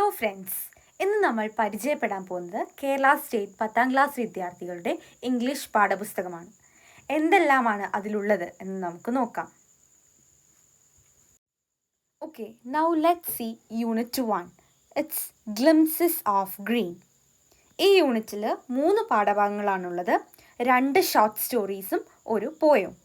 Hello friends, ഇന്ന് നമ്മൾ പരിചയപ്പെടാൻ പോകുന്നത് കേരള സ്റ്റേറ്റ് 10ാം ക്ലാസ് വിദ്യാർത്ഥികളുടെ ഇംഗ്ലീഷ് പാഠപുസ്തകമാണ്. എന്തെല്ലാമാണ് അതിലുള്ളത് എന്ന് നമുക്ക് നോക്കാം. Okay, now let's see Unit-1. It's glimpses of green. ഈ യൂണിറ്റിൽ 3 പാഠഭാഗങ്ങളാണുള്ളത്. 2 ഷോർട്ട് സ്റ്റോറീസും ഒരു poem.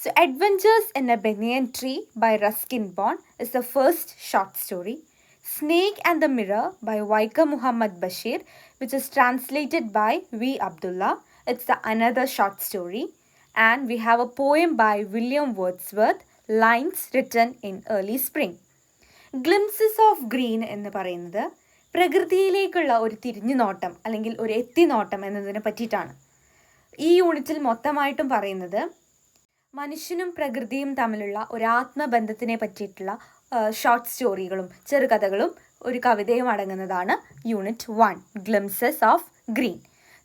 So, Adventures in a Banyan Tree by Ruskin Bond is the first short story. Snake and the Mirror by Waika Muhammad Bashir, which is translated by V. Abdullah. It's the another short story. And we have a poem by William Wordsworth, Lines written in early spring. Glimpses of Green എന്ന് പറയുന്നത് പ്രകൃതിയിലേക്കുള്ള ഒരു തിരിഞ്ഞു നോട്ടം അല്ലെങ്കിൽ ഒരു എത്തിനോട്ടം എന്നതിനെ പറ്റിയിട്ടാണ്. ഈ യൂണിറ്റിൽ മൊത്തമായിട്ടും പറയുന്നത് മനുഷ്യനും പ്രകൃതിയും തമ്മിലുള്ള ഒരു ആത്മബന്ധത്തിനെ പറ്റിയിട്ടുള്ള ഷോർട്ട് സ്റ്റോറികളും ചെറുകഥകളും ഒരു കവിതയും അടങ്ങുന്നതാണ് Unit-1, glimpses of green.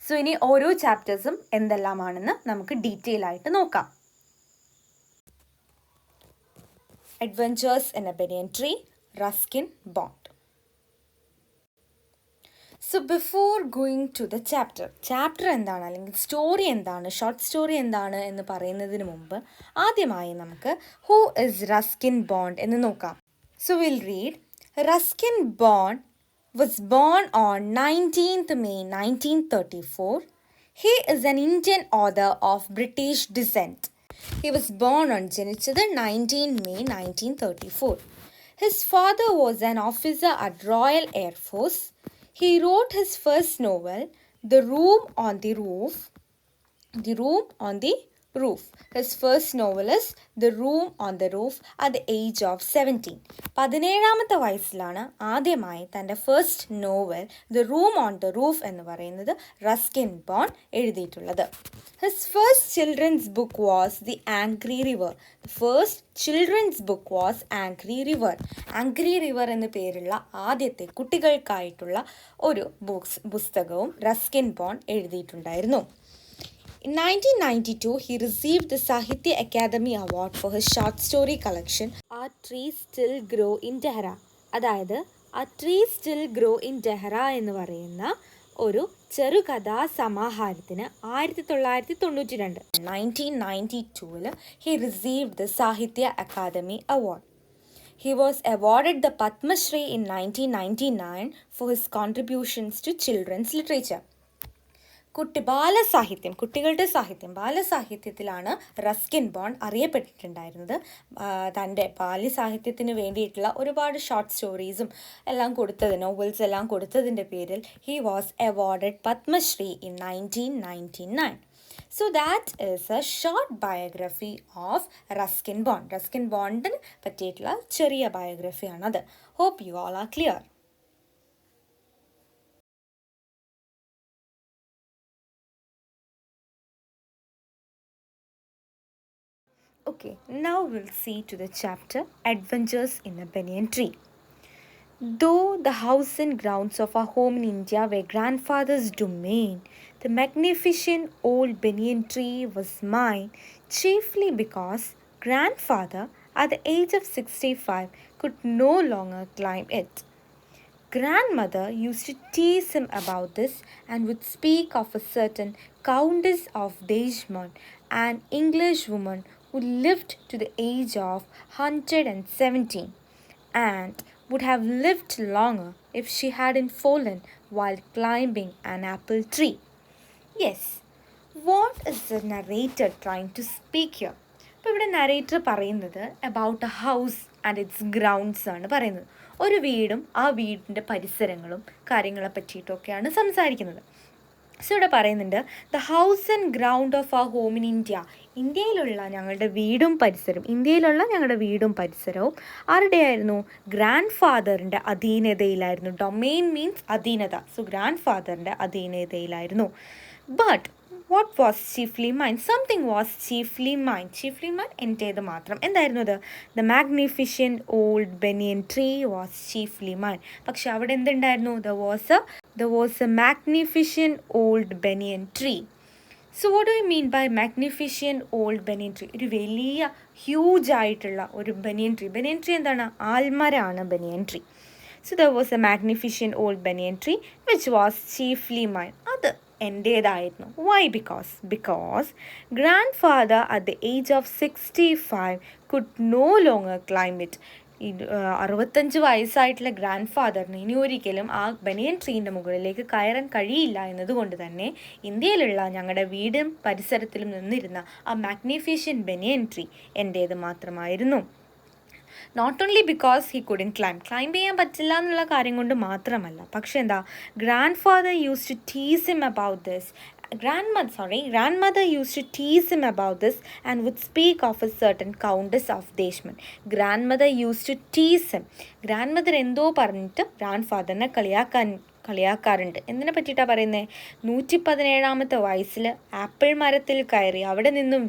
So ഇനി ഓരോ ചാപ്റ്റേഴ്സും എന്തെല്ലാമാണെന്ന് നമുക്ക് ഡീറ്റെയിൽ ആയിട്ട് നോക്കാം. Adventures in a banyan tree, Ruskin Bond. So before going to the chapter എന്താണ് അല്ലെങ്കിൽ സ്റ്റോറി എന്താണ്, ഷോർട്ട് സ്റ്റോറി എന്താണ് എന്ന് പറയുന്നതിന് മുമ്പ് ആദ്യമായി നമുക്ക് ഹൂ ഇസ് റസ്കിൻ ബോണ്ട് എന്ന് നോക്കാം. So will read. Ruskin Bond was born on 19th May 1934. He is an Indian author of British descent. He was born on ജനിച്ചത് 19 May 1934. His father was an officer at Royal Air Force. He wrote his first novel, The Room on the Roof. His first novel is The Room on the Roof at the age of 17. 17ാമത്തെ വയസ്സിലാണ് ആദ്യമായി തൻ്റെ first novel The Room on the Roof എന്ന് പറയുന്നത് Ruskin bond എഴുതിയിട്ടുള്ളത്. His first children's book was The Angry River. The first children's book was Angry River. Angry River എന്ന പേരുള്ള ആദ്യത്തെ കുട്ടികൾക്കായിട്ടുള്ള ഒരു പുസ്തകവും Ruskin bond എഴുതിയിട്ടുണ്ടായിരുന്നു. In 1992, he received the Sahitya Academy Award for his short story collection, A Tree Still Grow in Tehra. അതായത് A Tree Still Grow in Tehra എന്ന് പറയുന്ന ഒരു ചെറുകഥാ സമാഹാരത്തിന് 1992 1992 he received the Sahitya Academy Award. He was awarded the Padma Shri in 1999 for his contributions to children's literature. കുട്ടികളുടെ സാഹിത്യം, ബാലസാഹിത്യത്തിലാണ് Ruskin bond അറിയപ്പെട്ടിട്ടുണ്ടായിരുന്നത്. തൻ്റെ ബാല്യസാഹിത്യത്തിന് വേണ്ടിയിട്ടുള്ള ഒരുപാട് short സ്റ്റോറീസും എല്ലാം നോവൽസ് എല്ലാം കൊടുത്തതിൻ്റെ പേരിൽ he was awarded Padmashri in 1999. So that is a short biography of Ruskin Bond. Ruskin ബോണ്ടിന് പറ്റിയിട്ടുള്ള ചെറിയ ബയോഗ്രഫിയാണത്. Hope you all are clear. Okay, now we'll see to the chapter Adventures in a Banyan Tree. Though the house and grounds of our home in India were grandfather's domain, the magnificent old banyan tree was mine, chiefly because grandfather, at the age of 65, could no longer climb it. Grandmother used to tease him about this and would speak of a certain Countess of Dejmont, an English woman who lived to the age of 117 and would have lived longer if she hadn't fallen while climbing an apple tree. Yes, what is the narrator trying to speak here? ഇപ്പോൾ ഇവിടെ narrator പറയുന്നത് about A house and it's grounds ആണ് പറയുന്നത്. ഒരു വീടും ആ വീടിൻ്റെ പരിസരങ്ങളും കാര്യങ്ങളെ പറ്റിയിട്ടൊക്കെയാണ് സംസാരിക്കുന്നത്. സോ ഇവിടെ പറയുന്നുണ്ട് the house and ground of a home in India. ഇന്ത്യയിലുള്ള ഞങ്ങളുടെ വീടും പരിസരവും ആരുടെയായിരുന്നു? ഗ്രാൻഡ് ഫാദറിൻ്റെ അധീനതയിലായിരുന്നു. ഡൊമെയിൻ മീൻസ് അധീനത. സോ ഗ്രാൻഡ് ഫാദറിൻ്റെ അധീനതയിലായിരുന്നു. But what was chiefly mine? Something was chiefly mine. Chiefly mine എൻ്റേത് മാത്രം. എന്തായിരുന്നു അത്? The magnificent old banyan tree was chiefly mine. പക്ഷെ അവിടെ എന്തുണ്ടായിരുന്നു? There was a magnificent old banyan tree. So what do you mean by magnificent old banyan tree? ഒരു വലിയ huge ആയിട്ടുള്ള ഒരു ബനിയൻ ട്രീ. ബനിയൻ ട്രീ എന്താണ്? ആൽമരാണ് banyan tree. So there was a magnificent old banyan tree which was chiefly mine. അത് എൻ്റേതായിരുന്നു. Why? Because grandfather at the age of 65 could no longer climb it. 65 വയസ്സായിട്ടുള്ള grand ഫാദറിന് ഇനി ഒരിക്കലും ആ banyan ട്രീൻ്റെ മുകളിലേക്ക് കയറാൻ കഴിയില്ല എന്നതുകൊണ്ട് തന്നെ ഇന്ത്യയിലുള്ള ഞങ്ങളുടെ വീടും പരിസരത്തിലും നിന്നിരുന്ന ആ മാഗ്നിഫിഷ്യൻ ബനിയൻ ട്രീ എൻ്റേത് മാത്രമായിരുന്നു. Not only because he couldn't climb ചെയ്യാൻ പറ്റില്ല എന്നുള്ള കാര്യം കൊണ്ട് മാത്രമല്ല, പക്ഷെ എന്താ, grandfather used to tease him about this. grandmother used to tease him about this and would speak of a certain countess of Deshman. Grandmother used to tease him. Grandmother എന്തോ പറഞ്ഞിട്ട് ഗ്രാൻഡ് ഫാദറിനെ കളിയാക്കാറുണ്ട്. എന്തിനെ പറ്റിയിട്ടാണ് പറയുന്നത്? 117 വയസ്സിൽ apple മരത്തിൽ കയറി അവിടെ നിന്നും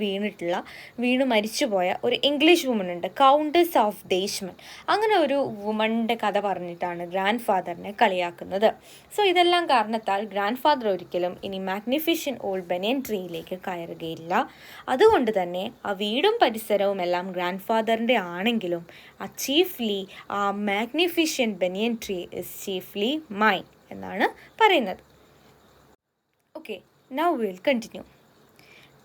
വീണു മരിച്ചുപോയ ഒരു ഇംഗ്ലീഷ് വുമൺ ഉണ്ട്, കൗണ്ടസ് ഓഫ് ദേശ്മൻ. അങ്ങനെ ഒരു വുമണിൻ്റെ കഥ പറഞ്ഞിട്ടാണ് ഗ്രാൻഡ് ഫാദറിനെ കളിയാക്കുന്നത്. സോ ഇതെല്ലാം കാരണത്താൽ ഗ്രാൻഡ് ഫാദർ ഒരിക്കലും ഇനി മാഗ്നിഫിഷ്യൻ ഓൾഡ് ബനിയൻ ട്രീയിലേക്ക് കയറുകയില്ല. അതുകൊണ്ട് തന്നെ ആ വീടും പരിസരവും എല്ലാം ഗ്രാൻഡ് ഫാദറിൻ്റെ ആണെങ്കിലും ആ magnificent banian tree is chiefly mine എന്നാണ് പറയുന്നത്. Okay, now we will continue.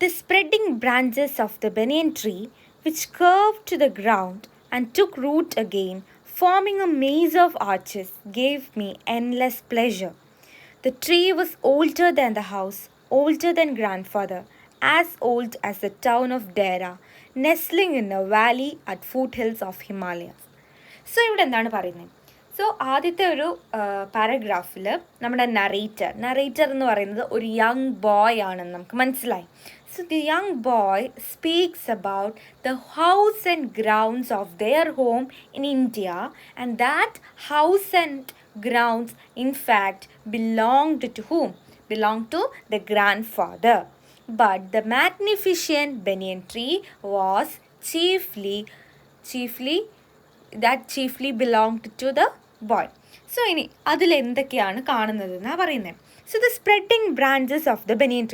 The spreading branches of the banyan tree, which curved to the ground and took root again, forming a maze of arches, gave me endless pleasure. The tree was older than the house, older than grandfather, as old as the town of Dera, nestling in a valley at foothills of Himalayas. So ഇവിടെ എന്താണ് പറയുന്നത്? So ആദ്യത്തെ ഒരു പാരഗ്രാഫിൽ നമ്മുടെ narrator എന്ന് പറയുന്നത് ഒരു young boy ആണെന്ന് നമുക്ക് മനസ്സിലായി. So the young boy speaks about the house and grounds of their home in India, and that house and grounds in fact belonged to whom? Belonged to the grandfather. But the magnificent banyan tree was chiefly belonged to the boy. So ഇനി അതിലെന്തൊക്കെയാണ് കാണുന്നതെന്നാണ് പറയുന്നത്. So the spreading branches of the banyan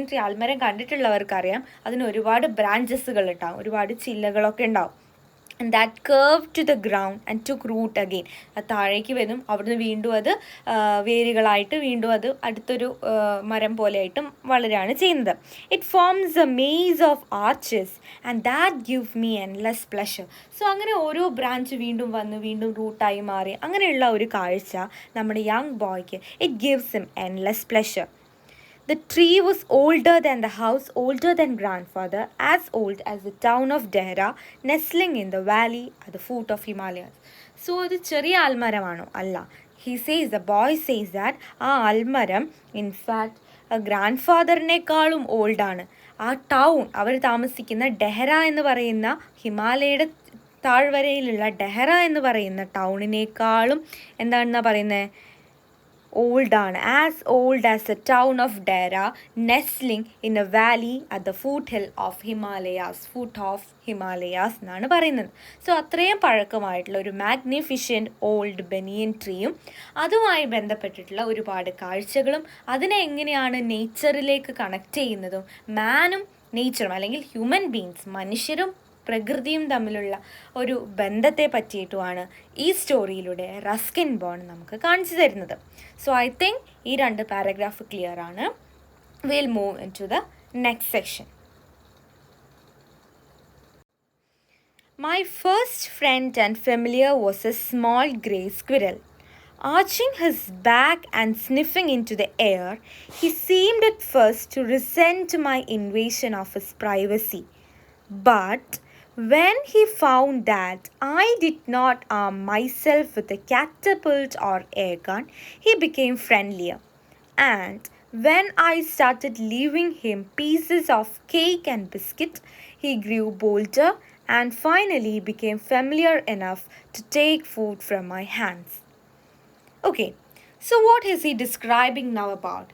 tree ആൽമരം കണ്ടിട്ടുള്ളവർക്കറിയാം, അതിന് ഒരുപാട് ബ്രാഞ്ചസുകൾ ഉണ്ടാവും, ഒരുപാട് ചില്ലകളൊക്കെ ഉണ്ടാവും. and that curved to the ground and took root again. അത് താഴേക്ക് വരും, അവിടുന്ന് വീണ്ടും അത് വേരുകളായിട്ട് വീണ്ടും അത് അടുത്തൊരു മരം പോലെയായിട്ടും വളരുകയാണ് ചെയ്യുന്നത്. It forms A maze of arches and that give me endless pleasure. So അങ്ങനെ ഓരോ ബ്രാഞ്ച് വീണ്ടും വന്ന് വീണ്ടും റൂട്ടായി മാറി അങ്ങനെയുള്ള ഒരു കാഴ്ച നമ്മുടെ യങ് ബോയ്ക്ക് it gives him endless pleasure. The tree was older than the house, older than grandfather, as old as the town of Dehra, nestling in the valley at the foot of Himalayas. So, ഇത് ചെറിയ ആൽമരമാണോ? അല്ല. The boy says that ആ ആൽമരം in fact ഗ്രാൻഡ്ഫാദറിനേക്കാളും ഓൾഡാണ്. ആ town, അവർ താമസിക്കുന്ന ഡെഹ്റ എന്ന് പറയുന്ന ഹിമാലയയുടെ താഴ്വരയിലുള്ള ഡെഹ്റ എന്ന് പറയുന്ന ടൗണിനേക്കാളും എന്താണെന്നാ പറയുന്നത്? ഓൾഡാണ്. As old as the town of Dehra, nestling in a valley at the foot of Himalayas എന്നാണ് പറയുന്നത്. സോ അത്രയും പഴക്കമായിട്ടുള്ള ഒരു മാഗ്നിഫിഷ്യൻറ്റ് ഓൾഡ് ബനിയൻ ട്രീയും അതുമായി ബന്ധപ്പെട്ടിട്ടുള്ള ഒരുപാട് കാഴ്ചകളും അതിനെ എങ്ങനെയാണ് നേച്ചറിലേക്ക് കണക്ട് ചെയ്യുന്നതും മാനും നേച്ചറും അല്ലെങ്കിൽ ഹ്യൂമൻ ബീങ്സ് മനുഷ്യരും പ്രകൃതിയും തമ്മിലുള്ള ഒരു ബന്ധത്തെ പറ്റിയിട്ടുമാണ് ഈ സ്റ്റോറിയിലൂടെ റസ്കിൻ ബോണ്ട് നമുക്ക് കാണിച്ചു തരുന്നത്. സോ ഐ തിങ്ക് ഈ 2 പാരഗ്രാഫ് ക്ലിയർ ആണ്. Will move into the next section. My first friend and familiar was a small grey squirrel. Arching his back and sniffing into the air, he seemed at first to resent my invasion of his privacy. But when he found that I did not arm myself with a catapult or air gun, he became friendlier. And when I started leaving him pieces of cake and biscuit, he grew bolder and finally became familiar enough to take food from my hands. Okay, so what is he describing now about?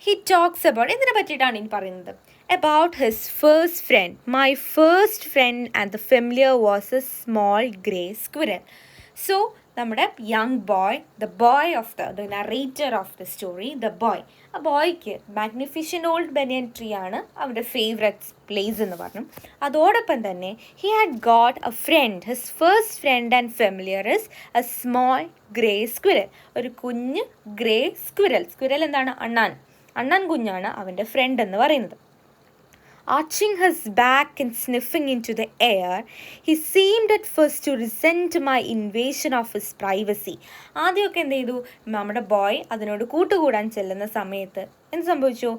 He talks about, എന്തിനെ പറ്റിയിട്ടാണ് ഇനി പറയുന്നത്? About his first friend. My first friend and the familiar was a small grey squirrel. So നമ്മുടെ young boy, the boy of the narrator of the story, the boy, ആ ബോയ്ക്ക് magnificent old banyan tree ആണ് അവരുടെ favourite place എന്ന് പറഞ്ഞു. അതോടൊപ്പം തന്നെ he had got a friend, his first friend and familiar is a small grey squirrel. ഒരു കുഞ്ഞ് ഗ്രേ സ്ക്വിരൽ. സ്ക്വിരൽ എന്താണ്? അണ്ണാൻ കുഞ്ഞാണ് അവൻ്റെ ഫ്രണ്ട് എന്ന് പറയുന്നത്. Arching his back and sniffing into the air, he seemed at first to resent my invasion of his privacy. ആദ്യമൊക്കെ എന്ത് ചെയ്തു? നമ്മുടെ ബോയ് അതിനോട് കൂട്ടുകൂടാൻ ചെല്ലുന്ന സമയത്ത് എന്ത് സംഭവിച്ചു?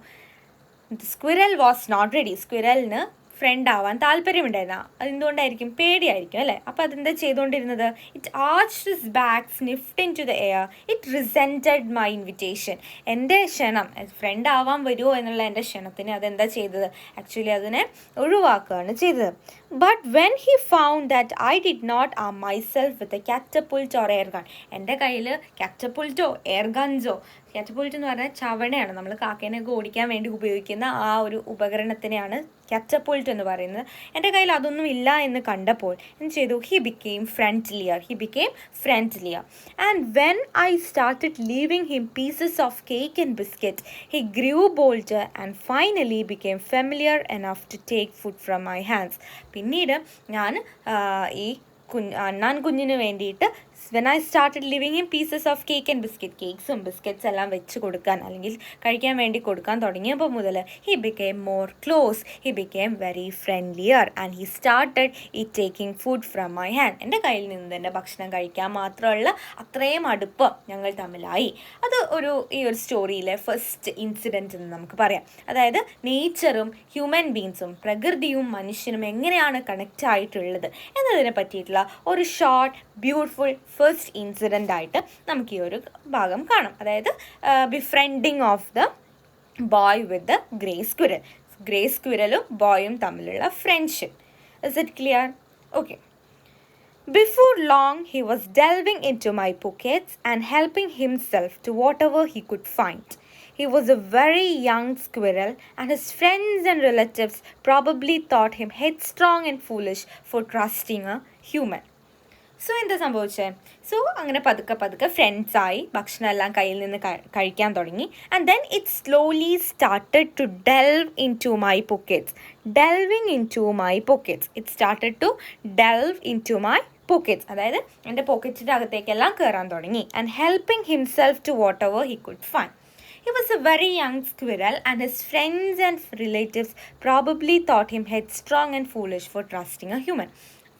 Squirrel was not ready. സ്ക്വിരലിന് ഫ്രണ്ട് ആവാൻ താല്പര്യമുണ്ടായിരുന്ന. അതെന്തുകൊണ്ടായിരിക്കും? പേടിയായിരിക്കും അല്ലേ? അപ്പോൾ അതെന്താ ചെയ്തുകൊണ്ടിരുന്നത്? It arched his back, sniffed into the air, it resented my invitation. എൻ്റെ ക്ഷണം, ഫ്രണ്ട് ആവാൻ വരുമോ എന്നുള്ള എൻ്റെ ക്ഷണത്തിന് അതെന്താ ചെയ്തത്? ആക്ച്വലി അതിനെ ഒഴിവാക്കുകയാണ് ചെയ്തത്. But when he found that I did not arm myself with a catapult or air gun. എൻ്റെ കയ്യിൽ കാറ്റപ്പുൾട്ടോ എയർ ഗൺസോ, കാറ്റപ്പുൾട്ട് എന്ന് പറഞ്ഞാൽ ചവണയാണ്, നമ്മൾ കാക്കേനെയൊക്കെ ഓടിക്കാൻ വേണ്ടി ഉപയോഗിക്കുന്ന ആ ഒരു ഉപകരണത്തിനെയാണ് കാറ്റപ്പുൾട്ട് എന്ന് പറയുന്നത്. എൻ്റെ കയ്യിൽ അതൊന്നും ഇല്ല എന്ന് കണ്ടപ്പോൾ എന്ത് ചെയ്തു? He became friendlier. And when I started leaving him pieces of cake and biscuit, he grew bolder and finally became familiar enough to take food from my hands. പിന്നീട് ഞാൻ ഈ അണ്ണാൻ കുഞ്ഞിന് വേണ്ടിയിട്ട് when I started leaving him pieces of cake and biscuit, കേക്ക്സും biscuits എല്ലാം വെച്ച് കൊടുക്കാൻ അല്ലെങ്കിൽ കഴിക്കാൻ വേണ്ടി കൊടുക്കാൻ തുടങ്ങിയപ്പോൾ മുതൽ he became more close, he became very friendlier and he started taking food from my hand. എൻ്റെ കയ്യിൽ നിന്ന് തന്നെ ഭക്ഷണം കഴിക്കാൻ മാത്രമുള്ള അത്രയും അടുപ്പ് ഞങ്ങൾ തമ്മിലായി. അത് ഈ ഒരു സ്റ്റോറിയിലെ ഫസ്റ്റ് ഇൻസിഡൻറ്റ് എന്ന് നമുക്ക് പറയാം. അതായത് നേച്ചറും ഹ്യൂമൻ ബീങ്സും പ്രകൃതിയും മനുഷ്യനും എങ്ങനെയാണ് കണക്റ്റ് ആയിട്ടുള്ളത് എന്നതിനെ പറ്റിയിട്ടുള്ള ഒരു ഷോർട്ട് ബ്യൂട്ടിഫുൾ ഫസ്റ്റ് ഇൻസിഡൻ്റ് ആയിട്ട് നമുക്ക് ഈ ഒരു ഭാഗം കാണാം. അതായത് befriending of the boy with the grey squirrel. Grey സ്ക്വിരലും ബോയും തമ്മിലുള്ള friendship. Is it clear? Okay. Before long, he was delving into my pockets and helping himself to whatever he could find. He was a very young squirrel, and his friends and relatives probably thought him headstrong and foolish for trusting a human. So എന്താ സംഭവിച്ചത്? So അങ്ങനെ പതുക്കെ ഫ്രണ്ട്സായി ഭക്ഷണം എല്ലാം കയ്യിൽ നിന്ന് കഴിക്കാൻ തുടങ്ങി. And then it slowly started to delve into my pockets. It started to delve into my pockets. അതായത് എൻ്റെ പോക്കറ്റിൻ്റെ അകത്തേക്കെല്ലാം കയറാൻ തുടങ്ങി. And helping himself to whatever he could find. He was a very young squirrel and his friends and relatives probably thought him headstrong and foolish for trusting a human.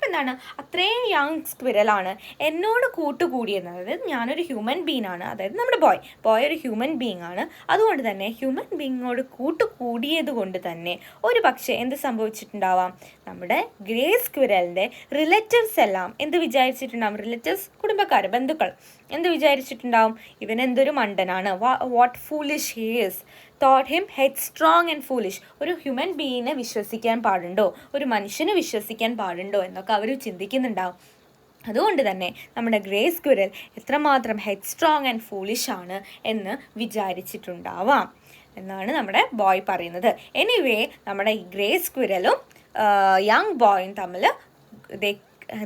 അപ്പോൾ എന്താണ്? അത്രയും young സ്ക്വിരലാണ് എന്നോട് കൂട്ടുകൂടിയത്. അതായത് ഞാനൊരു human being ആണ്, അതായത് നമ്മുടെ boy ഒരു ഹ്യൂമൻ ബീങ് ആണ്. അതുകൊണ്ട് തന്നെ ഹ്യൂമൻ ബീങ്ങിനോട് കൂട്ടുകൂടിയത് കൊണ്ട് തന്നെ ഒരു പക്ഷേ എന്ത് സംഭവിച്ചിട്ടുണ്ടാവാം? നമ്മുടെ ഗ്രേ സ്ക്വിരലിൻ്റെ റിലേറ്റീവ്സ് എല്ലാം എന്ത് വിചാരിച്ചിട്ടുണ്ടാവും? റിലേറ്റീവ്സ്, കുടുംബക്കാർ, ബന്ധുക്കൾ എന്ത് വിചാരിച്ചിട്ടുണ്ടാവും? ഇവനെന്തൊരു മണ്ടനാണ്, what foolish he is, thought him headstrong and foolish. ഒരു ഹ്യൂമൻ ബീയിനെ വിശ്വസിക്കാൻ പാടുണ്ടോ, ഒരു മനുഷ്യനെ വിശ്വസിക്കാൻ പാടുണ്ടോ എന്നൊക്കെ അവർ ചിന്തിക്കുന്നുണ്ടാവും. അതുകൊണ്ട് തന്നെ നമ്മുടെ ഗ്രേ സ്ക്വിരൽ എത്രമാത്രം ഹെഡ് സ്ട്രോങ് ആൻഡ് ഫൂളിഷ് ആണ് എന്ന് വിചാരിച്ചിട്ടുണ്ടാവാം എന്നാണ് നമ്മുടെ ബോയ് പറയുന്നത്. എനിവേ നമ്മുടെ ഈ ഗ്രേ സ്ക്വിരലും യങ് ബോയും തമ്മിൽ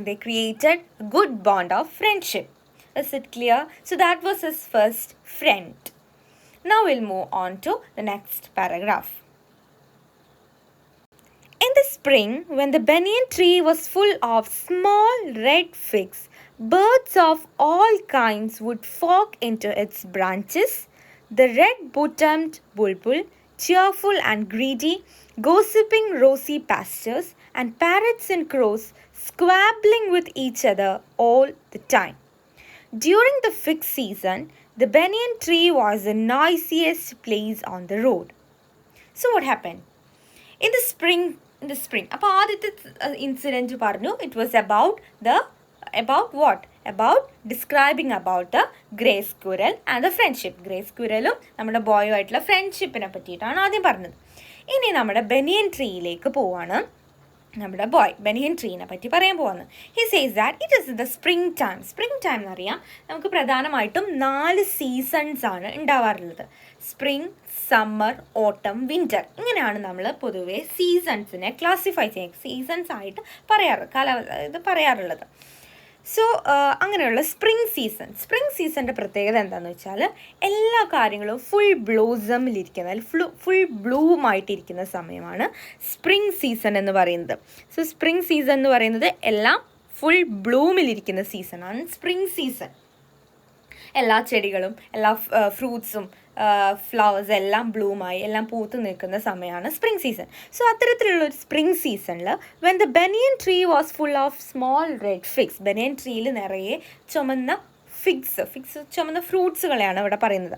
they created a good bond of friendship. Is it clear? So that was his first friend. Now we'll move on to the next paragraph. In the spring, when the banyan tree was full of small red figs, birds of all kinds would flock into its branches. The red-bottomed bulbul, cheerful and greedy, gossiping rosy pastures, and parrots and crows squabbling with each other all the time. During the fig season, the banyan tree was the noisiest place on the road. So what happened? In the spring, അപ്പോൾ ആദ്യത്തെ incident പറഞ്ഞു, it was about what? About describing about the grey squirrel and the friendship. Grey സ്ക്വിരലും നമ്മുടെ ബോയുമായിട്ടുള്ള ഫ്രണ്ട്ഷിപ്പിനെ പറ്റിയിട്ടാണ് ആദ്യം പറഞ്ഞത്. ഇനി നമ്മുടെ ബനിയൻ ട്രീയിലേക്ക് പോവാണ്. നമ്മുടെ ബനിയൻ ട്രീനെ പറ്റി പറയാൻ പോകുന്നത്. He says that it is the spring time. Spring time എന്നറിയാം, നമുക്ക് പ്രധാനമായിട്ടും 4 സീസൺസ് ആണ് ഉണ്ടാവാറുള്ളത്. സ്പ്രിംഗ്, സമ്മർ, ഓട്ടം, വിൻ്റർ. ഇങ്ങനെയാണ് നമ്മൾ പൊതുവേ സീസൺസിനെ ക്ലാസിഫൈ ചെയ്യുക, സീസൺസ് ആയിട്ട് പറയാറുള്ളത്. സോ അങ്ങനെയുള്ള സ്പ്രിംഗ് സീസണിൻ്റെ പ്രത്യേകത എന്താണെന്ന് വെച്ചാൽ എല്ലാ കാര്യങ്ങളും ഫുൾ ബ്ലോസമിലിരിക്കുന്ന അല്ലെങ്കിൽ ഫുൾ ബ്ലൂമായിട്ടിരിക്കുന്ന സമയമാണ് സ്പ്രിംഗ് സീസൺ എന്ന് പറയുന്നത്. സോ സ്പ്രിംഗ് സീസൺ എന്ന് പറയുന്നത് എല്ലാം ഫുൾ ബ്ലൂമിലിരിക്കുന്ന സീസണാണ് സ്പ്രിംഗ് സീസൺ. എല്ലാ ചെടികളും എല്ലാ ഫ്രൂട്ട്സും ഫ്ലവേഴ്സ് എല്ലാം ബ്ലൂമായി എല്ലാം പൂത്ത് നിൽക്കുന്ന സമയമാണ് സ്പ്രിംഗ് സീസൺ. സോ അത്തരത്തിലുള്ള ഒരു സ്പ്രിംഗ് സീസണിൽ when the banyan tree was full of small red figs, banyan ട്രീയിൽ നിറയെ ചുമന്ന ഫിഗ്സ് ചുമന്ന ഫ്രൂട്ട്സുകളെയാണ് ഇവിടെ പറയുന്നത്.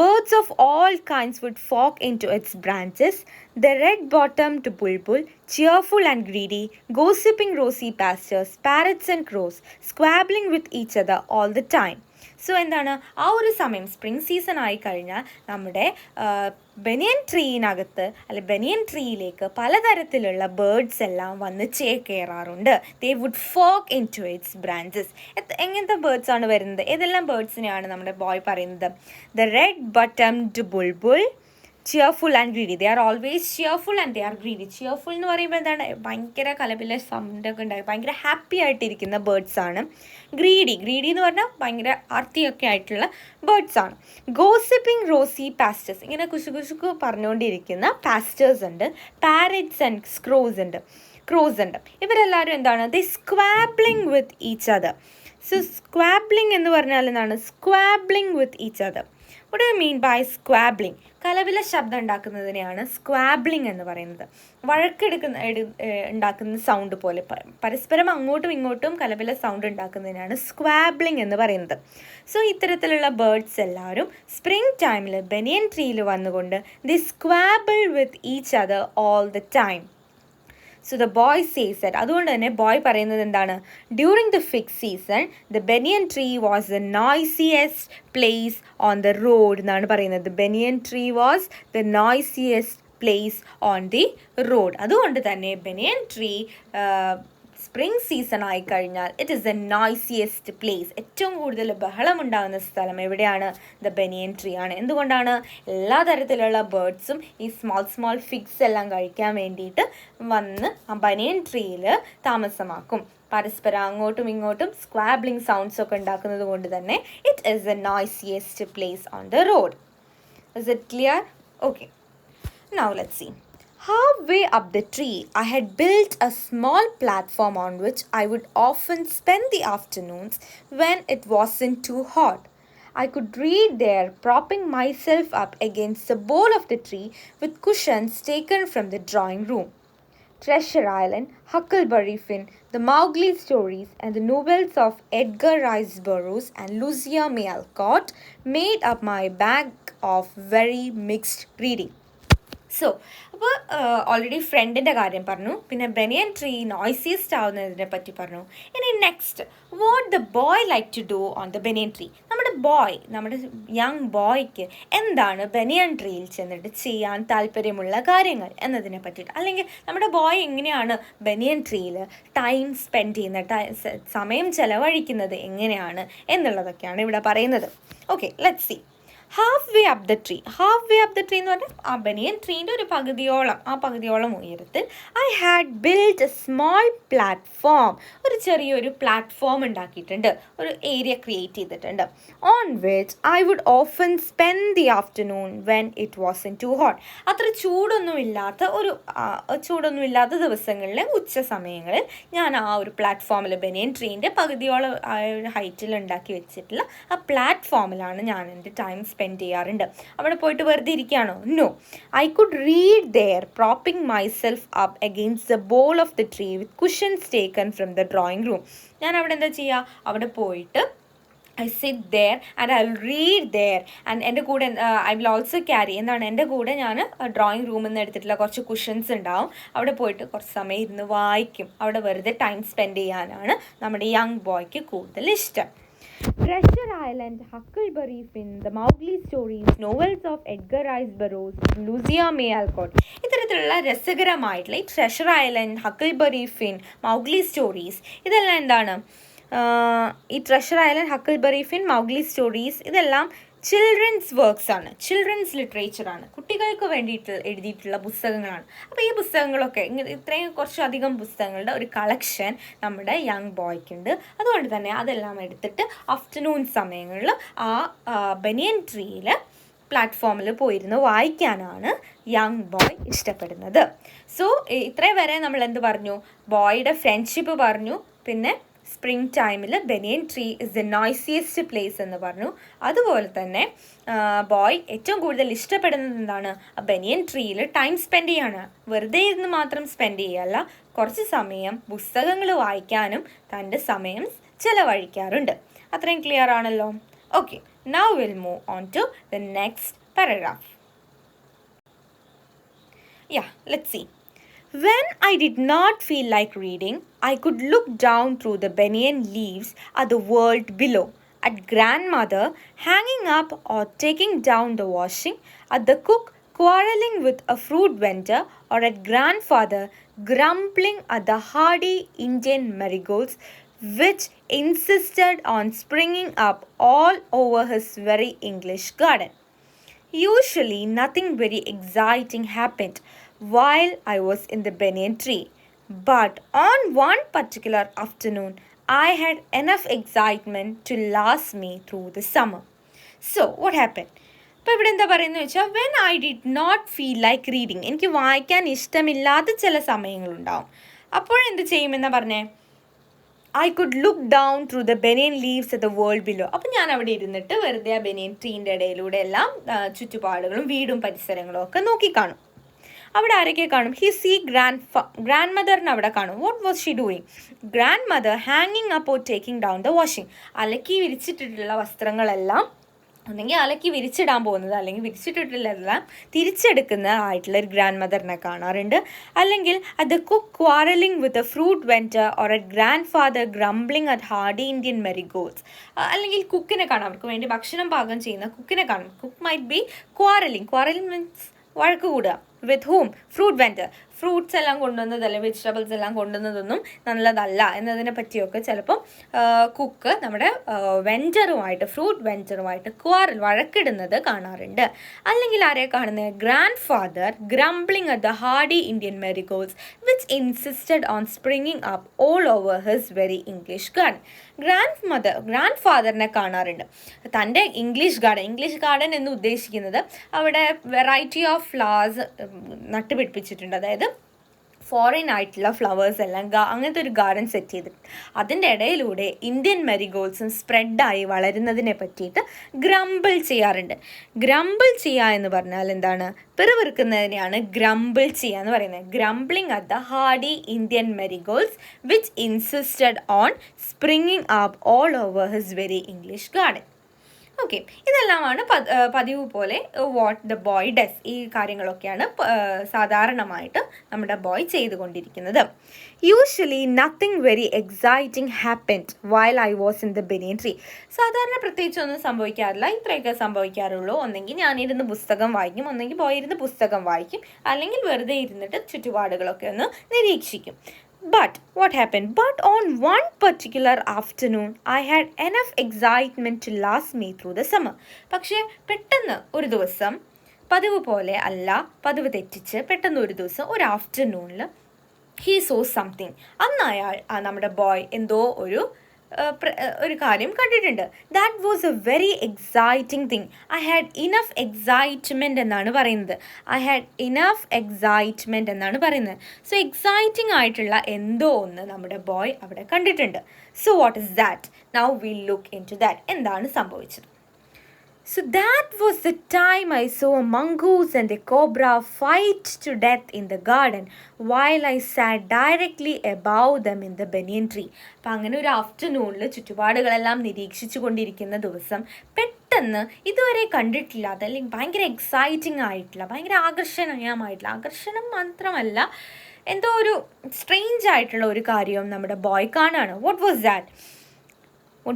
Birds of all kinds would flock into its branches, the red bottomed bulbul, cheerful and greedy, gossiping rosy pastures, parrots and crows, squabbling with each other all the time. So എന്താണ് ആ ഒരു സമയം spring season ആയി കഴിഞ്ഞാൽ നമ്മുടെ ബനിയൻ ട്രീയിനകത്ത് അല്ലെ ബനിയൻ ട്രീയിലേക്ക് പലതരത്തിലുള്ള birds എല്ലാം വന്ന് ചേക്കേറാറുണ്ട്. They would flock into its branches. എങ്ങനത്തെ ബേർഡ്സ് ആണ് വരുന്നത്? ഏതെല്ലാം ബേർഡ്സിനെയാണ് നമ്മുടെ ബോയ് പറയുന്നത്? The red bottomed bulbul, cheerful and greedy. They are always cheerful and they are greedy. Cheerful എന്ന് പറയുമ്പോൾ എന്താണ്? ഭയങ്കര കലപില സൗണ്ടൊക്കെ ഉണ്ടായി ഭയങ്കര ഹാപ്പി ആയിട്ടിരിക്കുന്ന ബേർഡ്സാണ്. ഗ്രീഡി എന്ന് പറഞ്ഞാൽ ഭയങ്കര ആർത്തിയൊക്കെ ആയിട്ടുള്ള ബേർഡ്സാണ്. ഗോസിപ്പിംഗ് റോസി പാസ്റ്റേഴ്സ്, ഇങ്ങനെ കുശുകുശുക്ക് പറഞ്ഞുകൊണ്ടിരിക്കുന്ന പാസ്റ്റേഴ്സ് ഉണ്ട്. പാരറ്റ്സ് ആൻഡ് ക്രോസ് ഉണ്ട്. ഇവരെല്ലാവരും എന്താണ്? They squabbling with each other. So squabbling എന്ന് പറഞ്ഞാൽ എന്താണ്? Squabbling with each other. What do you mean by squabbling? കലവില ശബ്ദം ഉണ്ടാക്കുന്നതിനെയാണ് സ്ക്വാബ്ലിംഗ് എന്ന് പറയുന്നത്. ഉണ്ടാക്കുന്ന സൗണ്ട് പോലെ പരസ്പരം അങ്ങോട്ടും ഇങ്ങോട്ടും കലവില സൗണ്ട് ഉണ്ടാക്കുന്നതിനാണ് സ്ക്വാബ്ലിംഗ് എന്ന് പറയുന്നത്. സോ ഇത്തരത്തിലുള്ള ബേർഡ്സ് എല്ലാവരും സ്പ്രിംഗ് ടൈമിൽ ബനിയൻ ട്രീയിൽ വന്നുകൊണ്ട് the squabble with each other all the time. So the boy says that, അതുകൊണ്ട് തന്നെ ബോയ് പറയുന്നത് എന്താണ്? During the fig season the banyan tree was the noisiest place on the road എന്നാണ് പറയുന്നത്. The banyan tree was the noisiest place on the road. അതുകൊണ്ട് തന്നെ banyan tree spring season ആയിക്കഴിഞ്ഞാൽ it is the noisiest place. ഏറ്റവും കൂടുതൽ ബഹളമുണ്ടാകുന്ന സ്ഥലം എവിടെയാണ്? The banyan tree ആണ്. എന്തുകൊണ്ടാണ്? എല്ലാ തരത്തിലുള്ള ബേർഡ്സും ഈ സ്മോൾ ഫിഗ്സ് എല്ലാം കഴിക്കാൻ വേണ്ടിയിട്ട് വന്ന് ആ ബനിയൻ ട്രീയിൽ താമസമാക്കും. പരസ്പരം അങ്ങോട്ടും ഇങ്ങോട്ടും സ്ക്വാബ്ലിംഗ് സൗണ്ട്സ് ഒക്കെ ഉണ്ടാക്കുന്നത് കൊണ്ട് തന്നെ it is the noisiest place on the road. Is it clear? Okay, now let's see. Halfway up the tree, I had built a small platform on which I would often spend the afternoons when it wasn't too hot. I could read there, propping myself up against the bole of the tree with cushions taken from the drawing room. Treasure Island, Huckleberry Finn, the Mowgli stories, and the novels of Edgar Rice Burroughs and Lucia May Alcott made up my bag of very mixed reading. So അപ്പോൾ already ഫ്രണ്ടിൻ്റെ കാര്യം പറഞ്ഞു, പിന്നെ ബനിയൻ tree നോയ്സിയസ്റ്റ് ആവുന്നതിനെ പറ്റി പറഞ്ഞു. ഇനി next, what the boy like to do on the banyan tree. നമ്മുടെ young ബോയ്ക്ക് എന്താണ് ബനിയൻ ട്രീയിൽ ചെന്നിട്ട് ചെയ്യാൻ താല്പര്യമുള്ള കാര്യങ്ങൾ എന്നതിനെ പറ്റിയിട്ട്, അല്ലെങ്കിൽ നമ്മുടെ ബോയ് എങ്ങനെയാണ് ബനിയൻ ട്രീയിൽ ടൈം സ്പെൻഡ് ചെയ്യുന്നത്, സമയം ചെലവഴിക്കുന്നത് എങ്ങനെയാണ് എന്നുള്ളതൊക്കെയാണ് ഇവിടെ പറയുന്നത്. Okay, let's see. Half up the tree എന്ന് പറഞ്ഞാൽ ആ ബനിയൻ ട്രീൻ്റെ ഒരു പകുതിയോളം ഉയരത്തിൽ I had build a small platform, ഒരു ചെറിയൊരു പ്ലാറ്റ്ഫോം ഉണ്ടാക്കിയിട്ടുണ്ട്, ഒരു ഏരിയ ക്രിയേറ്റ് ചെയ്തിട്ടുണ്ട്. On which I would often spend the afternoon when it wasn't too hot. അത്ര ചൂടൊന്നുമില്ലാത്ത ദിവസങ്ങളിൽ ഉച്ച സമയങ്ങളിൽ ഞാൻ ആ ഒരു പ്ലാറ്റ്ഫോമിൽ ബനിയൻ ട്രീൻ്റെ പകുതിയോളം ഹൈറ്റിൽ ഉണ്ടാക്കി വെച്ചിട്ടുള്ള ആ പ്ലാറ്റ്ഫോമിലാണ് ഞാൻ എൻ്റെ ടൈം സ്പെൻഡ് ചെയ്യാറുണ്ട്. അവിടെ പോയിട്ട് വെറുതെ ഇരിക്കുകയാണോ? No, I could read there, propping myself up against the bole of the tree with cushions taken from the drawing room. ഞാൻ അവിടെ എന്താ ചെയ്യുക? അവിടെ പോയിട്ട് I sit there and I will read there and എൻ്റെ കൂടെ ഐ വിൽ ഓൾസോ ക്യാരി, എൻ്റെ കൂടെ ഞാൻ ഡ്രോയിങ് റൂമിൽ നിന്ന് എടുത്തിട്ടുള്ള കുറച്ച് കുഷൻസ് ഉണ്ടാവും. അവിടെ പോയിട്ട് കുറച്ച് സമയം ഇരുന്ന് വായിക്കും. അവിടെ വെറുതെ ടൈം സ്പെൻഡ് ചെയ്യാനാണ് നമ്മുടെ യങ് ബോയ്ക്ക് കൂടുതൽ ഇഷ്ടം. Treasure Island, Huckleberry Finn, the Mowgli stories, novels of Edgar Rice Burroughs, Lucia May Alcott. ഇത്തരത്തിലുള്ള രസകരമായിട്ടുള്ള ഈ Treasure Island, Huckleberry Finn, Mowgli stories, ഇതെല്ലാം എന്താണ്? ഈ Treasure Island, Huckleberry Finn, Mowgli stories ഇതെല്ലാം ചിൽഡ്രൻസ് വർക്ക്സ് ആണ്, ചിൽഡ്രൻസ് ലിറ്ററേച്ചറാണ്, കുട്ടികൾക്ക് വേണ്ടിയിട്ട് എഴുതിയിട്ടുള്ള പുസ്തകങ്ങളാണ്. അപ്പോൾ ഈ പുസ്തകങ്ങളൊക്കെ ഇത്രയും കുറച്ചധികം പുസ്തകങ്ങളുടെ ഒരു കളക്ഷൻ നമ്മുടെ യങ് ബോയ്ക്കുണ്ട്. അതുകൊണ്ട് തന്നെ അതെല്ലാം എടുത്തിട്ട് ആഫ്റ്റർനൂൺ സമയങ്ങളിൽ ആ ബനിയൻ ട്രീയിൽ പ്ലാറ്റ്ഫോമിൽ പോയിരുന്ന് വായിക്കാനാണ് യങ് ബോയ് ഇഷ്ടപ്പെടുന്നത്. സോ ഇത്രയും വരെ നമ്മൾ എന്ത് പറഞ്ഞു? ബോയുടെ ഫ്രണ്ട്ഷിപ്പ് പറഞ്ഞു, പിന്നെ സ്പ്രിംഗ് ടൈമിൽ banyan tree is the noisiest place എന്ന് പറഞ്ഞു. അതുപോലെ തന്നെ ബോയ് ഏറ്റവും കൂടുതൽ ഇഷ്ടപ്പെടുന്നത് എന്താണ്? ബനിയൻ ട്രീയിൽ ടൈം സ്പെൻഡ് ചെയ്യാണ്. വെറുതെ ഇരുന്ന് മാത്രം സ്പെൻഡ് ചെയ്യല്ല, കുറച്ച് സമയം പുസ്തകങ്ങൾ വായിക്കാനും തൻ്റെ സമയം ചിലവഴിക്കാറുണ്ട്. അത്രയും ക്ലിയർ ആണല്ലോ? Okay, now we'll move on to the next paragraph. Yeah, let's see. When I did not feel like reading, I could look down through the banyan leaves at the world below, at grandmother hanging up or taking down the washing, at the cook quarreling with a fruit vendor, or at grandfather grumbling at the hardy Indian marigolds which insisted on springing up all over his very English garden. Usually nothing very exciting happened while I was in the banyan tree, but on one particular afternoon I had enough excitement to last me through the summer. So what happened? അപ്പോൾ ഇവിടെ എന്താ പറയുന്നത് വെച്ചാൽ, when I did not feel like reading, എനിക്ക് വായിക്കാൻ ഇഷ്ടമില്ലാത്ത ചില സമയങ്ങളുണ്ടാവും. അപ്പോഴെന്ത് ചെയ്യുമെന്നാണ് പറഞ്ഞേ? I could look down through the banyan leaves at the world below. അപ്പം ഞാൻ അവിടെ ഇരുന്നിട്ട് വെറുതെ ആ ബനിയൻ ട്രീൻ്റെ ഇടയിലൂടെ എല്ലാം ചുറ്റുപാടുകളും വീടും പരിസരങ്ങളും ഒക്കെ നോക്കിക്കാണും. അവിടെ ആരൊക്കെ കാണും? ഹി സീ ഗ്രാൻഡ് മദറിന് അവിടെ കാണും. What was she doing? Grandmother ഹാങ്ങിങ് up or taking down the washing. അലക്കി വിരിച്ചിട്ടിട്ടുള്ള വസ്ത്രങ്ങളെല്ലാം ഒന്നെങ്കിൽ അലക്കി വിരിച്ചിടാൻ പോകുന്നത്, അല്ലെങ്കിൽ വിരിച്ചിട്ടിട്ടുള്ളതെല്ലാം തിരിച്ചെടുക്കുന്നതായിട്ടുള്ള ഒരു ഗ്രാൻഡ് മദറിനെ കാണാറുണ്ട്. അല്ലെങ്കിൽ at the cook quarrelling with a fruit vendor or a grandfather grumbling at hardy Indian marigolds. അല്ലെങ്കിൽ കുക്കിനെ കാണാം, അവർക്ക് വേണ്ടി ഭക്ഷണം പാകം ചെയ്യുന്ന കുക്കിനെ കാണും. Cook might be quarrelling means വഴക്ക് കൂടുക. With whom? Fruit vendor. Fruits എല്ലാം കൊണ്ടുവന്നത് അല്ലെങ്കിൽ വെജിറ്റബിൾസ് എല്ലാം കൊണ്ടുവന്നതൊന്നും നല്ലതല്ല എന്നതിനെ പറ്റിയൊക്കെ ചിലപ്പം കുക്ക് നമ്മുടെ ഫ്രൂട്ട് വെൻഡറുമായിട്ട് വഴക്കിടുന്നത് കാണാറുണ്ട്. അല്ലെങ്കിൽ ആരെ കാണുന്നത്? Grandfather grumbling at the hardy Indian marigolds which insisted on springing up all over his very English garden. Grand ഫാദറിനെ കാണാറുണ്ട്. തൻ്റെ ഇംഗ്ലീഷ് ഗാർഡൻ എന്ന് ഉദ്ദേശിക്കുന്നത് അവിടെ വെറൈറ്റി ഓഫ് ഫ്ലവേഴ്സ് നട്ടുപിടിപ്പിച്ചിട്ടുണ്ട്. അതായത് ഫോറിൻ ആയിട്ടുള്ള ഫ്ലവേഴ്സ് എല്ലാം അങ്ങനത്തെ ഒരു ഗാർഡൻ സെറ്റ് ചെയ്തിട്ട് അതിൻ്റെ ഇടയിലൂടെ ഇന്ത്യൻ മെറിഗോൾസും സ്പ്രെഡായി വളരുന്നതിനെ പറ്റിയിട്ട് ഗ്രംബിൾ ചെയ്യാറുണ്ട്. ഗ്രംബിൾ ചെയ്യുക എന്ന് പറഞ്ഞാൽ എന്താണ്? പിറുവിറുക്കുന്നതിനെയാണ് ഗ്രംബിൾ ചെയ്യുക എന്ന് പറയുന്നത്. Grumbling at the hardy Indian marigolds which insisted on springing up all over his very English garden. Okay, ഇതെല്ലാമാണ് പതിവ് പോലെ വാട്ട് ദ ബോയ് ഡസ്. ഈ കാര്യങ്ങളൊക്കെയാണ് സാധാരണമായിട്ട് നമ്മുടെ ബോയ് ചെയ്തുകൊണ്ടിരിക്കുന്നത്. Usually nothing very exciting happened while I was in the banyan tree. സാധാരണ പ്രത്യേകിച്ചൊന്നും സംഭവിക്കാറില്ല, ഇത്രയൊക്കെ സംഭവിക്കാറുള്ളൂ. ഒന്നെങ്കിൽ ഞാനിരുന്ന് പുസ്തകം വായിക്കും, ഒന്നെങ്കിൽ ബോയ് ഇരുന്ന് പുസ്തകം വായിക്കും, അല്ലെങ്കിൽ വെറുതെ ഇരുന്നിട്ട് ചുറ്റുപാടുകളൊക്കെ ഒന്ന് നിരീക്ഷിക്കും. But what happened? But on one particular afternoon, I had enough excitement to last me through the summer. പക്ഷേ പെട്ടെന്ന് ഒരു ദിവസം, പതിവ് പോലെ അല്ല, പതിവ് തെറ്റിച്ച് പെട്ടെന്ന് ഒരു ദിവസം ഒരു ആഫ്റ്റർനൂണിൽ he saw something. അന്ന് അയാൾ നമ്മുടെ ബോയ് എന്തോ ഒരു കാര്യം കണ്ടിട്ടുണ്ട്. That was A very exciting thing. I had enough excitement എന്നാണ് പറയുന്നത്. സോ എക്സൈറ്റിംഗ് ആയിട്ടുള്ള എന്തോ ഒന്ന് നമ്മുടെ ബോയ് അവിടെ കണ്ടിട്ടുണ്ട്. So what is that? Now will look into that. എന്താണ് സംഭവിച്ചത്? So that was the time I saw a mongoose and a cobra fight to death in the garden while I sat directly above them in the banyan tree. അപ്പം അങ്ങനെ ഒരു ആഫ്റ്റർനൂണിൽ ചുറ്റുപാടുകളെല്ലാം നിരീക്ഷിച്ചു കൊണ്ടിരിക്കുന്ന ദിവസം പെട്ടെന്ന് ഇതുവരെ കണ്ടിട്ടില്ലാത്ത അല്ലെങ്കിൽ ഭയങ്കര എക്സൈറ്റിംഗ് ആയിട്ടുള്ള, ഭയങ്കര ആകർഷണം മാത്രമല്ല, എന്തോ ഒരു സ്ട്രേഞ്ച് ആയിട്ടുള്ള ഒരു കാര്യം നമ്മുടെ boy കാണാണ്. What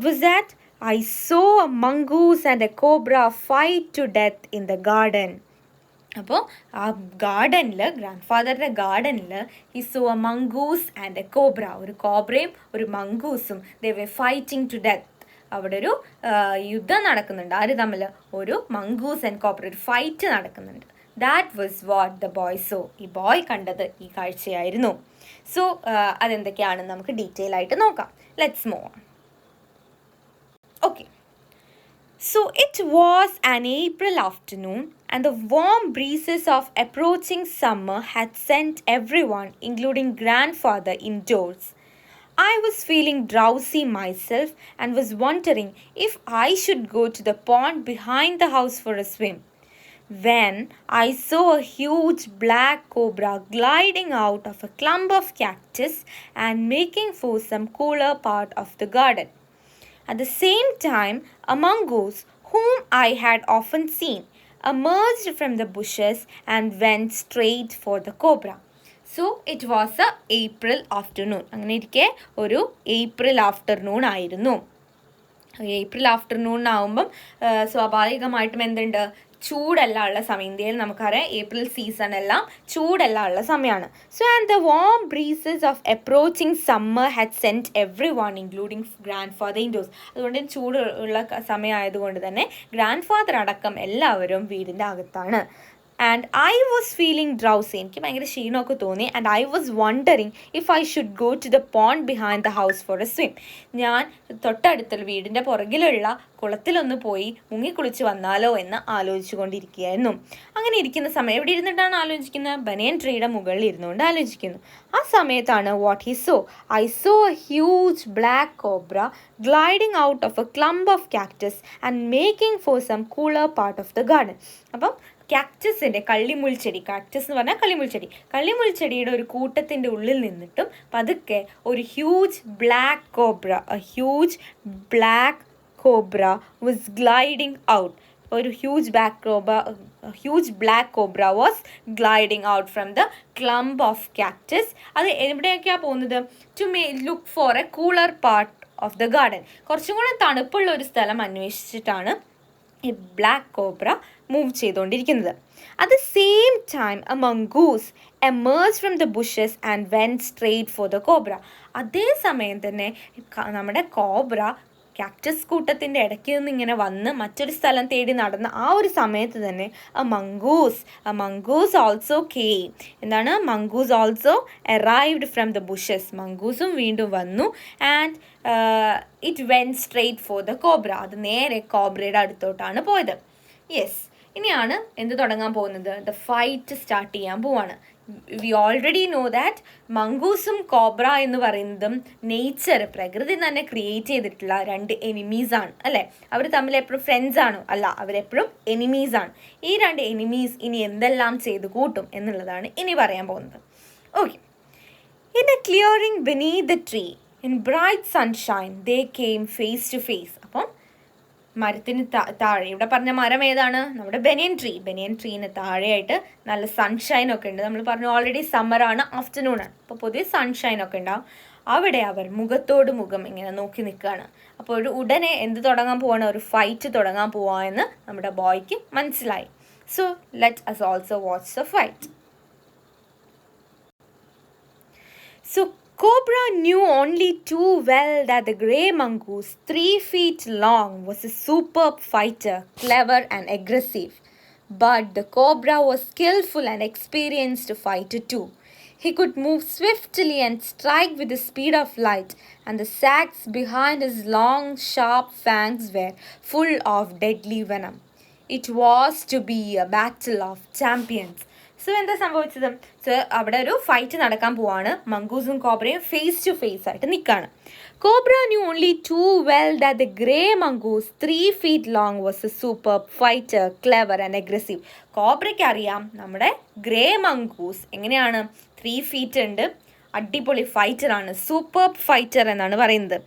was that? I saw a mongoose and a cobra fight to death in the garden. അപ്പോൾ ആ ഗാർഡനിൽ, ഗ്രാൻഡ് ഫാദറിൻ്റെ ഗാർഡനിൽ he saw a mongoose and a cobra. ഒരു കോബ്രയും ഒരു മംഗൂസും they were fighting to death. അവിടെ ഒരു യുദ്ധം നടക്കുന്നുണ്ട്. ആര് തമ്മിൽ? ഒരു മംഗൂസ് ആൻഡ് കോബ്ര, ഒരു ഫൈറ്റ് നടക്കുന്നുണ്ട്. That was what the boy so. ഈ ബോയ് കണ്ടത് ഈ കാഴ്ചയായിരുന്നു. സോ അതെന്തൊക്കെയാണെന്ന് നമുക്ക് ഡീറ്റെയിൽ ആയിട്ട് നോക്കാം. Let's move on. Okay, so it was an April afternoon, and the warm breezes of approaching summer had sent everyone, including grandfather, indoors. I was feeling drowsy myself and was wondering if I should go to the pond behind the house for a swim, when I saw a huge black cobra gliding out of a clump of cactus and making for some cooler part of the garden. At the same time, a mongoose, whom I had often seen, emerged from the bushes and went straight for the cobra. So it was a April afternoon. അങ്ങനെ ഇരിക്കെ ഒരു April afternoon ആയിരുന്നു. April afternoon ആവുമ്പം സ്വാഭാവികമായിട്ടും എന്തുണ്ട്, ചൂടെല്ലാം ഉള്ള സമയം. ഇന്ത്യയിൽ നമുക്കറിയാം ഏപ്രിൽ സീസൺ എല്ലാം ചൂടെല്ലാം ഉള്ള സമയമാണ്. So and the warm breezes of approaching summer had sent everyone including grandfather indoors. അതുകൊണ്ട് ചൂട് ഉള്ള സമയമായതുകൊണ്ട് തന്നെ ഗ്രാൻഡ് ഫാദർ അടക്കം എല്ലാവരും വീടിൻ്റെ അകത്താണ്. And I was feeling drowsy, എനിക്ക് ഭയങ്കര ക്ഷീണമൊക്കെ തോന്നി. And I was wondering if I should go to the pond behind the house for a swim. ഞാൻ തൊട്ടടുത്തുള്ള വീടിൻ്റെ പുറകിലുള്ള കുളത്തിലൊന്ന് പോയി മുങ്ങിക്കുളിച്ച് വന്നാലോ എന്ന് ആലോചിച്ചു കൊണ്ടിരിക്കുകയായിരുന്നു. അങ്ങനെ ഇരിക്കുന്ന സമയം എവിടെ ഇരുന്നിട്ടാണ് ആലോചിക്കുന്നത്? ബനിയൻ ട്രീയുടെ മുകളിൽ ഇരുന്നുകൊണ്ട് ആലോചിക്കുന്നു. ആ സമയത്താണ് what he saw. I saw a huge black cobra gliding out of a clump of cactus and making for some cooler part of the garden. അപ്പം കാക്ടസിൻ്റെ കള്ളിമുൾച്ചെടി, കാക്ടസ് എന്ന് പറഞ്ഞാൽ കള്ളിമുൾച്ചെടി, കള്ളിമുൾച്ചെടിയുടെ ഒരു കൂട്ടത്തിൻ്റെ ഉള്ളിൽ നിന്നിട്ടും പതുക്കെ ഒരു huge black cobra was gliding out. ഒരു huge black cobra was gliding out from the clump of cactus. അത് എവിടെയൊക്കെയാണ് പോകുന്നത്? To look for a cooler part of the garden. കുറച്ചും കൂടെ തണുപ്പുള്ള ഒരു സ്ഥലം അന്വേഷിച്ചിട്ടാണ് ഈ ബ്ലാക്ക് കോബ്ര മൂവ് ചെയ്തുകൊണ്ടിരിക്കുന്നത്. At the same time a mongoose emerge from the bushes and went straight for the cobra. അതേ സമയം തന്നെ നമ്മുടെ കോബ്ര കാക്ടസ് കൂട്ടത്തിൻ്റെ ഇടയ്ക്ക് നിന്ന് ഇങ്ങനെ വന്ന് മറ്റൊരു സ്ഥലം തേടി നടന്ന ആ ഒരു സമയത്ത് തന്നെ മംഗൂസ് ഓൾസോ കെയിം. എന്താണ്? Mongoose also arrived from the bushes. മംഗൂസും വീണ്ടും വന്നു. And it went straight for the cobra. അത് നേരെ കോബ്രയുടെ അടുത്തോട്ടാണ് പോയത്. യെസ്, ഇനിയാണ് എന്ത് തുടങ്ങാൻ പോകുന്നത്? ദ ഫൈറ്റ് സ്റ്റാർട്ട് ചെയ്യാൻ പോവാണ്. വി ഓൾറെഡി നോ ദാറ്റ് മംഗൂസും കോബ്ര എന്ന് പറയുന്നതും നേച്ചർ, പ്രകൃതി തന്നെ ക്രിയേറ്റ് ചെയ്തിട്ടുള്ള രണ്ട് എനിമീസാണ് അല്ലേ? അവർ തമ്മിൽ എപ്പോഴും ഫ്രണ്ട്സ് ആണോ? അല്ല, അവരെപ്പോഴും എനിമീസാണ്. ഈ രണ്ട് എനിമീസ് ഇനി എന്തെല്ലാം ചെയ്ത് കൂട്ടും എന്നുള്ളതാണ് ഇനി പറയാൻ പോകുന്നത്. Okay, in a clearing beneath the tree in bright sunshine they came face to face. അപ്പം മരത്തിന് താഴെ, ഇവിടെ പറഞ്ഞ മരം ഏതാണ്? നമ്മുടെ ബനിയൻ ട്രീന് താഴെയായിട്ട് നല്ല സൺഷൈനൊക്കെ ഉണ്ട്. നമ്മൾ പറഞ്ഞു ഓൾറെഡി സമ്മറാണ്, ആഫ്റ്റർനൂണാണ്, അപ്പോൾ പൊതുവെ സൺഷൈനൊക്കെ ഉണ്ടാവും. അവിടെ അവർ മുഖത്തോട് മുഖം ഇങ്ങനെ നോക്കി നിൽക്കുകയാണ്. അപ്പോൾ ഒരു ഉടനെ എന്ത് തുടങ്ങാൻ പോവാണ്? ഒരു ഫൈറ്റ് തുടങ്ങാൻ പോവാന്ന് നമ്മുടെ ബോയ്ക്ക് മനസ്സിലായി. So let us also watch the fight. So Cobra knew only too well that the grey mongoose, 3 feet long, was a superb fighter, clever and aggressive. But the cobra was skillful and experienced fighter too. He could move swiftly and strike with the speed of light, and the sacs behind his long, sharp fangs were full of deadly venom. It was to be a battle of champions. So എന്താ സംഭവിച്ചത്? So അവിടെ ഒരു fight നടക്കാൻ പോവാണ്. മംഗൂസും കോബ്രയും face to face ആയിട്ട് നിൽക്കുകയാണ്. Cobra knew only too well that the grey mongoose 3 feet long was a super fighter, clever and aggressive. കോബ്രയ്ക്ക് അറിയാം നമ്മുടെ ഗ്രേ മംഗൂസ് എങ്ങനെയാണ്, 3 feet ഉണ്ട്, അടിപൊളി ഫൈറ്ററാണ്, സൂപ്പർ ഫൈറ്റർ എന്നാണ് പറയുന്നത്.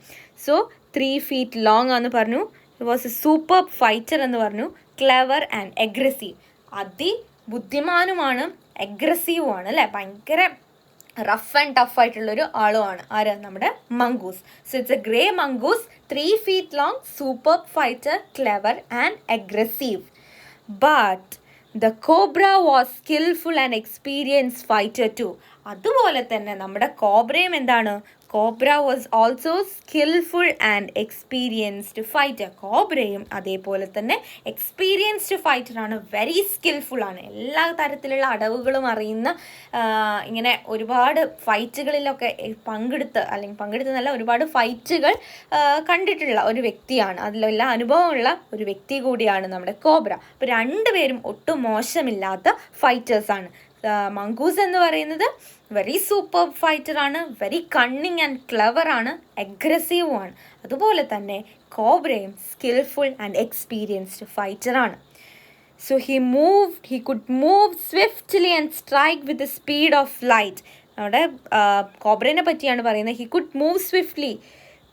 സോ 3 feet ലോങ് ആണെന്ന് പറഞ്ഞു, വാസ് എ സൂപ്പർ ഫൈറ്റർ എന്ന് പറഞ്ഞു, ക്ലെവർ ആൻഡ് അഗ്രസീവ്, ബുദ്ധിമാനുമാണ്, അഗ്രസീവുമാണ് അല്ലേ, ഭയങ്കര റഫ് ആൻഡ് ടഫ് ആയിട്ടുള്ളൊരു ആളുമാണ്. ആര്? നമ്മുടെ mongoose. So it's a grey mongoose, 3 feet long, super fighter, clever and aggressive. But the cobra was skilful and experienced fighter too. അതുപോലെ തന്നെ നമ്മുടെ കോബ്രയും എന്താണ്? Cobra was also skilful and experienced fighter. കോബ്രയും അതേപോലെ തന്നെ എക്സ്പീരിയൻസ്ഡ് ഫൈറ്ററാണ്, വെരി സ്കിൽഫുൾ ആണ്, എല്ലാ തരത്തിലുള്ള അടവുകളും അറിയുന്ന, ഇങ്ങനെ ഒരുപാട് ഫൈറ്റുകളിലൊക്കെ പങ്കെടുത്തല്ല, ഒരുപാട് ഫൈറ്റുകൾ കണ്ടിട്ടുള്ള ഒരു വ്യക്തിയാണ്, അതിലെല്ലാം അനുഭവമുള്ള ഒരു വ്യക്തി കൂടിയാണ് നമ്മുടെ കോബ്ര. അപ്പോൾ രണ്ടുപേരും ഒട്ടും മോശമില്ലാത്ത ഫൈറ്റേഴ്സാണ്. മംഗൂസ് എന്ന് പറയുന്നത് വെരി സൂപ്പർ ഫൈറ്ററാണ്, വെരി കണ്ണിങ് ആൻഡ് ക്ലെവർ ആണ്, അഗ്രസീവുമാണ്. അതുപോലെ തന്നെ കോബ്രയും സ്കിൽഫുൾ ആൻഡ് എക്സ്പീരിയൻസ്ഡ് ഫൈറ്ററാണ്. So he could move swiftly and strike with the speed of light. അവിടെ കോബ്രേനെ പറ്റിയാണ് പറയുന്നത്. ഹി കുഡ് മൂവ് സ്വിഫ്റ്റ്ലി,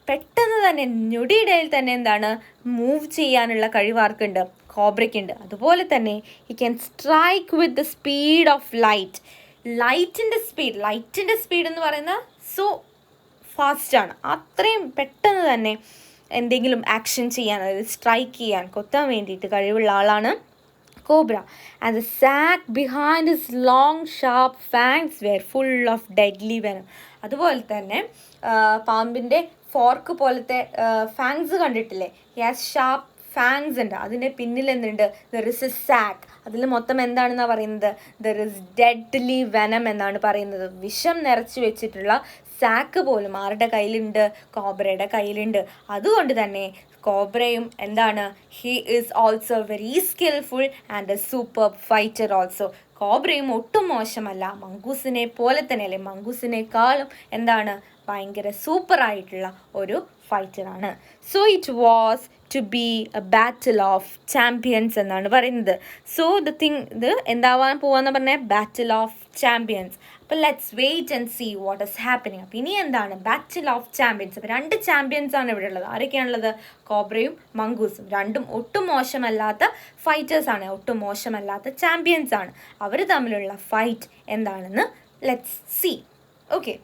പെട്ടെന്ന് തന്നെ ഞൊടിയിടയിൽ തന്നെ എന്താണ് മൂവ് ചെയ്യാനുള്ള കഴിവാർക്കുണ്ട്, കോബ്രയ്ക്കുണ്ട്. അതുപോലെ തന്നെ he can strike with the speed of light. ലൈറ്റിൻ്റെ സ്പീഡ് എന്ന് പറയുന്നത് സോ ഫാസ്റ്റാണ്, അത്രയും പെട്ടെന്ന് തന്നെ എന്തെങ്കിലും ആക്ഷൻ ചെയ്യാൻ, അതായത് സ്ട്രൈക്ക് ചെയ്യാൻ, കൊത്താൻ വേണ്ടിയിട്ട് കഴിവുള്ള ആളാണ് cobra. And the sack behind his long sharp fangs were full of deadly venom. അതുപോലെ തന്നെ പാമ്പിൻ്റെ ഫോർക്ക് പോലത്തെ ഫാങ്സ് കണ്ടിട്ടില്ലേ? ഹി ഹാസ് ഷാർപ്പ് ഫാങ്സ് ഉണ്ട്, അതിൻ്റെ പിന്നിൽ എന്തുണ്ട്? There is a sack. അതിൽ മൊത്തം എന്താണെന്നാണ് പറയുന്നത്? ദർ ഇസ് ഡെഡ്ലി വെനം എന്നാണ് പറയുന്നത്. വിഷം നിറച്ച് വെച്ചിട്ടുള്ള സാക്ക് പോലും ആരുടെ കയ്യിലുണ്ട്? കോബ്രയുടെ കയ്യിലുണ്ട്. അതുകൊണ്ട് തന്നെ കോബ്രയും എന്താണ്? He is also very skilful and a super fighter also. കോബ്രയും ഒട്ടും മോശമല്ല, മംഗൂസിനെ പോലെ തന്നെ, അല്ലെ മംഗൂസിനേക്കാളും എന്താണ് ഭയങ്കര സൂപ്പറായിട്ടുള്ള ഒരു ഫൈറ്ററാണ്. So it was to be a battle of champions എന്നാണ് പറയുന്നത്. സോ ഇത് എന്താവാൻ പോവാന്ന് പറഞ്ഞാൽ ബാറ്റിൽ ഓഫ് ചാമ്പ്യൻസ്. അപ്പോൾ let's wait and see what is happening. അപ്പോൾ ഇനി എന്താണ് ബാറ്റിൽ ഓഫ് ചാമ്പ്യൻസ്? അപ്പോൾ 2 ചാമ്പ്യൻസ് ആണ് ഇവിടെ ഉള്ളത്. ആരൊക്കെയാണുള്ളത്? കോബ്രയും മംഗൂസും. രണ്ടും ഒട്ടും മോശമല്ലാത്ത ഫൈറ്റേഴ്സാണ്, ഒട്ടും മോശമല്ലാത്ത ചാമ്പ്യൻസ് ആണ്. അവർ തമ്മിലുള്ള ഫൈറ്റ് എന്താണെന്ന് ലെറ്റ്സ് സീ. ഓക്കെ.